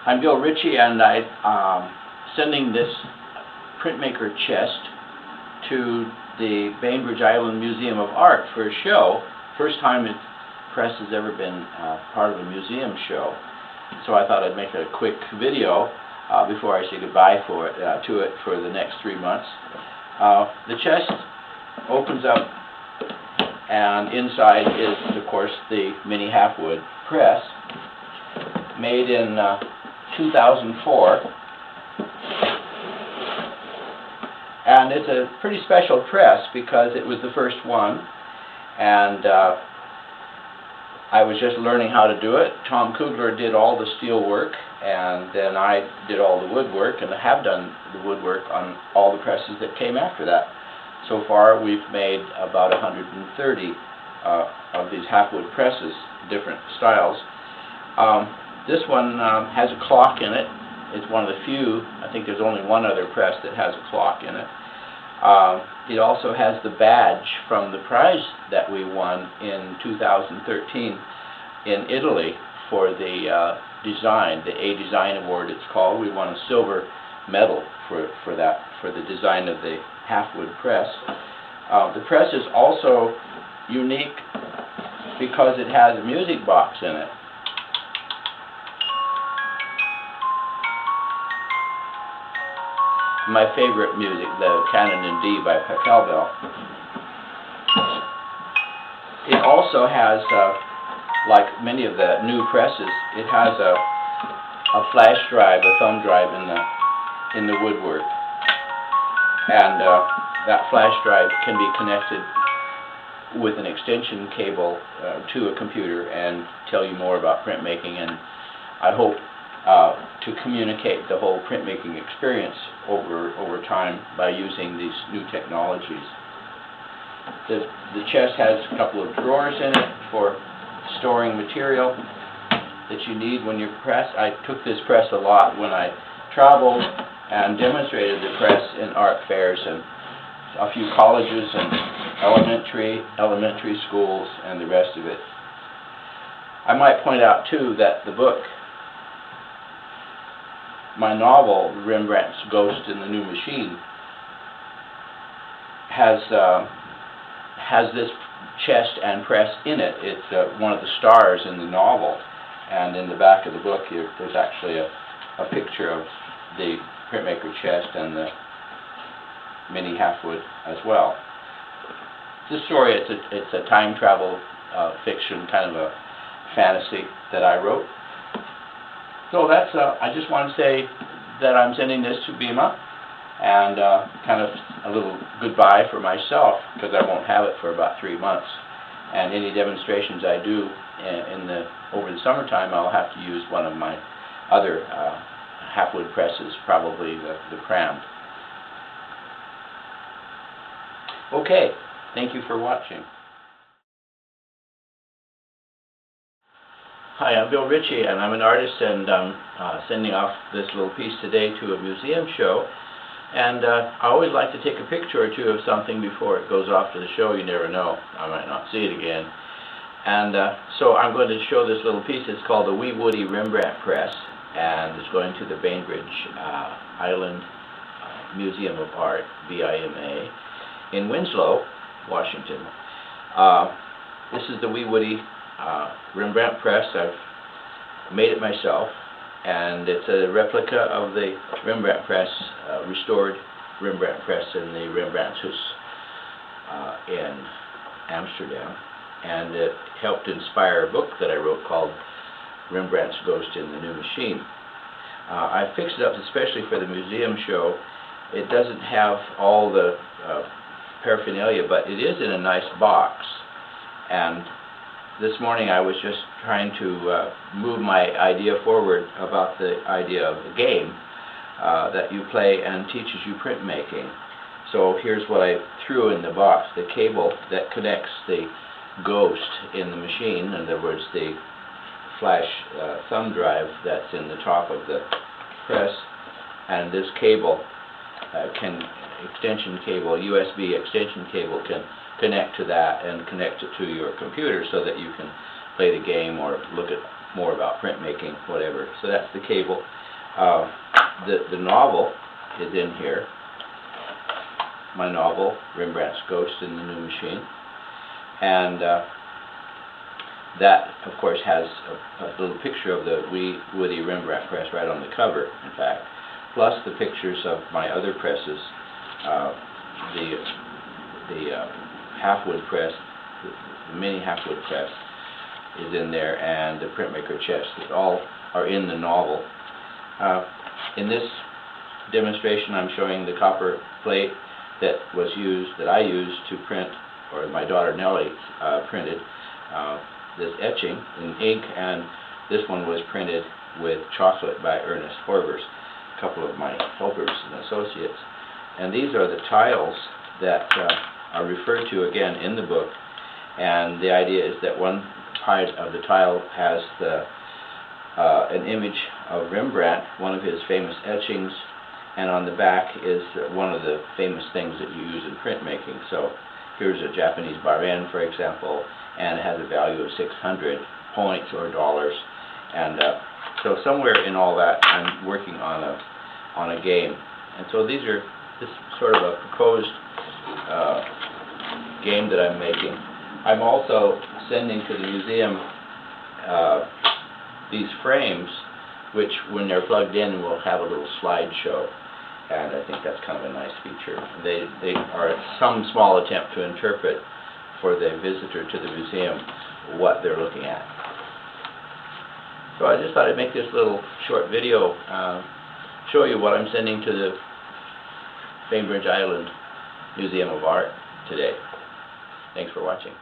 I'm Bill Ritchie, and I'm sending this printmaker chest to the Bainbridge Island Museum of Art for a show. First time its press has ever been part of a museum show. So I thought I'd make a quick video before I say goodbye to it for the next 3 months. The chest opens up, and inside is, of course, the mini Halfwood press, made in 2004. And it's a pretty special press because it was the first one, and I was just learning how to do it. Tom Kughler did all the steel work, and then I did all the woodwork, and I have done the woodwork on all the presses that came after that. So far we've made about 130 of these Halfwood presses, different styles. This one has a clock in it. It's one of the few, I think there's only one other press that has a clock in it. It also has the badge from the prize that we won in 2013 in Italy for the design, the A Design Award it's called. We won a silver medal for the design of the Halfwood press. The press is also unique because it has a music box in it. My favorite music, the Canon in D by Kughler Bill. It also has, like many of the new presses, it has a flash drive, a thumb drive in the woodwork, and that flash drive can be connected with an extension cable to a computer and tell you more about printmaking, and I hope to communicate the whole printmaking experience over time by using these new technologies. The chest has a couple of drawers in it for storing material that you need when you press. I took this press a lot when I traveled and demonstrated the press in art fairs and a few colleges and elementary schools and the rest of it. I might point out too that the book, my novel, Rembrandt's Ghost in the New Machine, has this chest and press in it. It's one of the stars in the novel, and in the back of the book there's actually a picture of the printmaker chest and the mini Halfwood as well. This story, it's a time travel fiction, kind of a fantasy that I wrote. So that's, I just want to say that I'm sending this to BIMA, and kind of a little goodbye for myself, because I won't have it for about 3 months. And any demonstrations I do over the summertime, I'll have to use one of my other Halfwood presses, probably the Pram. Okay, thank you for watching. Hi, I'm Bill Ritchie, and I'm an artist, and I'm sending off this little piece today to a museum show. And I always like to take a picture or two of something before it goes off to the show. You never know, I might not see it again. And so I'm going to show this little piece. It's called the WeeWoodie Rembrandt Press, and it's going to the Bainbridge Island Museum of Art, BIMA, in Winslow, Washington. This is the WeeWoodie Rembrandt press. I've made it myself, and it's a replica of the Rembrandt press, restored Rembrandt press in the Rembrandtshuis in Amsterdam, and it helped inspire a book that I wrote called Rembrandt's Ghost in the New Machine. I fixed it up especially for the museum show. It doesn't have all the paraphernalia, but it is in a nice box. And this morning I was just trying to move my idea forward about the idea of a game that you play and teaches you printmaking. So here's what I threw in the box: the cable that connects the ghost in the machine, in other words the flash thumb drive that's in the top of the press, and this cable extension cable, USB extension cable, can connect to that and connect it to your computer so that you can play the game or look at more about printmaking, whatever. So that's the cable. The novel is in here. My novel, Rembrandt's Ghost in the New Machine. And that, of course, has a little picture of the WeeWoodie Rembrandt press right on the cover, in fact, plus the pictures of my other presses, the Halfwood press, the mini Halfwood press is in there, and the printmaker chest. That all are in the novel. In this demonstration, I'm showing the copper plate that I used to print, or my daughter Nellie printed this etching in ink, and this one was printed with chocolate by Ernest Horvers, a couple of my helpers and associates. And these are the tiles that are referred to again in the book, and the idea is that one part of the tile has an image of Rembrandt, one of his famous etchings, and on the back is one of the famous things that you use in printmaking. So here's a Japanese baren, for example, and it has a value of 600 points or dollars. And so somewhere in all that, I'm working on a game. And so this is sort of a proposed game that I'm making. I'm also sending to the museum these frames, which when they're plugged in will have a little slideshow, and I think that's kind of a nice feature. They are some small attempt to interpret for the visitor to the museum what they're looking at. So I just thought I'd make this little short video, show you what I'm sending to the Bainbridge Island Museum of Art today. Thanks for watching.